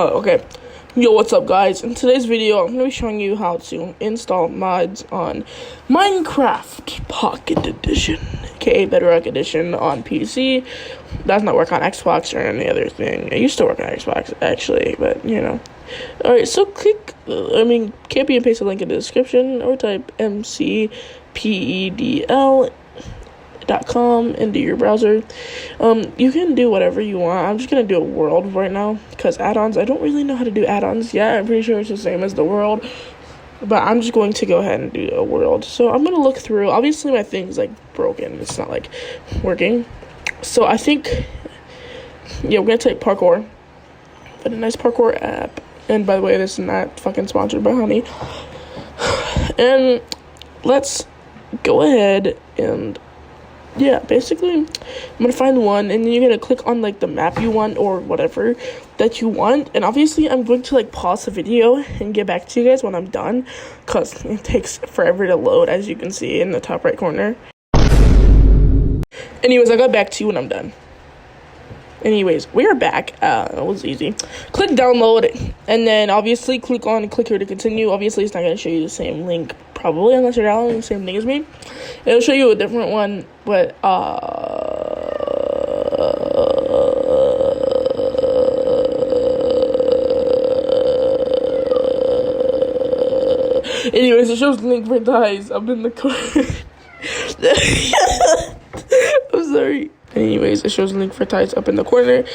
Okay. Yo, what's up, guys? In today's video, I'm going to be showing you how to install mods on Minecraft Pocket Edition, aka Bedrock Edition on PC. Does not work on Xbox or any other thing. It used to work on Xbox, actually, but, you know. Alright, so copy and paste the link in the description, or type mcpedl.com into your browser. You can do whatever you want. I'm just gonna do a world right now because add-ons, I don't really know how to do add-ons yet. I'm pretty sure it's the same as the world, but I'm just going to go ahead and do a world. So I'm gonna look through. Obviously my thing's like broken, it's not like working, so I think, yeah, we're gonna type parkour, but a nice parkour app. And by the way, this is not fucking sponsored by Honey. And let's go ahead and, yeah, basically, I'm gonna find one, and then you're gonna click on, like, the map you want, or whatever that you want, and obviously, I'm going to, like, pause the video and get back to you guys when I'm done, because it takes forever to load, as you can see in the top right corner. Anyways, I'll get back to you when I'm done. Anyways, we are back. It was easy. Click download, and then obviously click here to continue. Obviously, it's not going to show you the same link, probably, unless you're downloading the same thing as me. It'll show you a different one, but, anyways, it shows the link for ties up in the corner. I'm sorry. Anyways, it shows a link for ties up in the corner.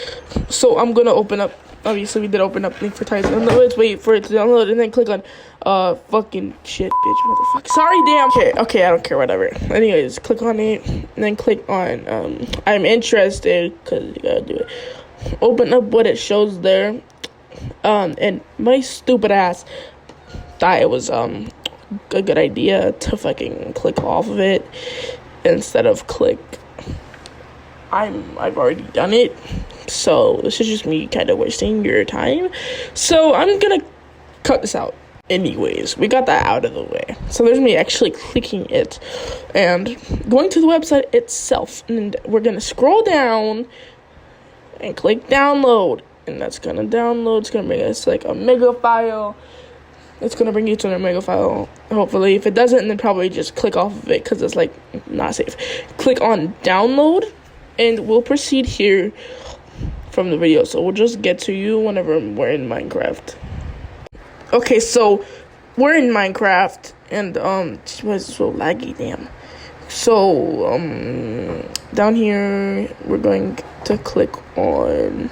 So I'm gonna open up. Obviously, we did open up link for ties. And let's wait for it to download, and then click on fucking shit, bitch, motherfucker. Sorry, damn. Okay, I don't care, whatever. Anyways, click on it, and then click on I'm interested, because you gotta do it. Open up what it shows there. And my stupid ass thought it was a good idea to fucking click off of it instead of click. I've already done it, so this is just me kind of wasting your time. So I'm gonna cut this out. Anyways, we got that out of the way. So there's me actually clicking it and going to the website itself, and we're gonna scroll down and click download, and that's gonna download. It's gonna bring us like a mega file. It's gonna bring you to a mega file, hopefully. If it doesn't, then probably just click off of it because it's like not safe. Click on download, and we'll proceed here from the video. So we'll just get to you whenever we're in Minecraft. Okay, so we're in Minecraft, and it was so laggy, damn. So down here we're going to click on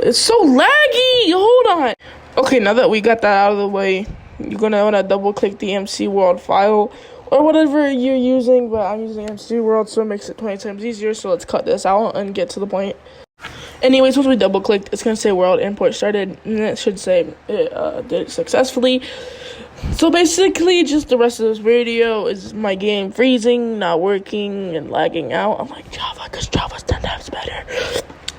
it's so laggy. Hold on. Okay, now that we got that out of the way, you're gonna wanna double click the MC World file or whatever you're using, but I'm using MC World, so it makes it 20 times easier. So let's cut this out and get to the point. Anyways, once we double clicked, it's gonna say world import started, and it should say it did it successfully. So basically, just the rest of this video is my game freezing, not working, and lagging out. I'm like Java, because Java's 10 times better.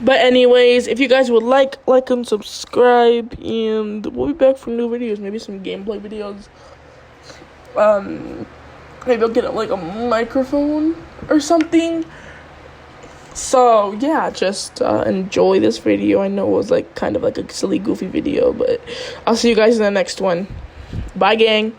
But anyways, if you guys would like and subscribe, and we'll be back for new videos, maybe some gameplay videos. Maybe I'll get like a microphone or something. So yeah, just enjoy this video. I know it was like kind of like a silly, goofy video, but I'll see you guys in the next one. Bye, gang.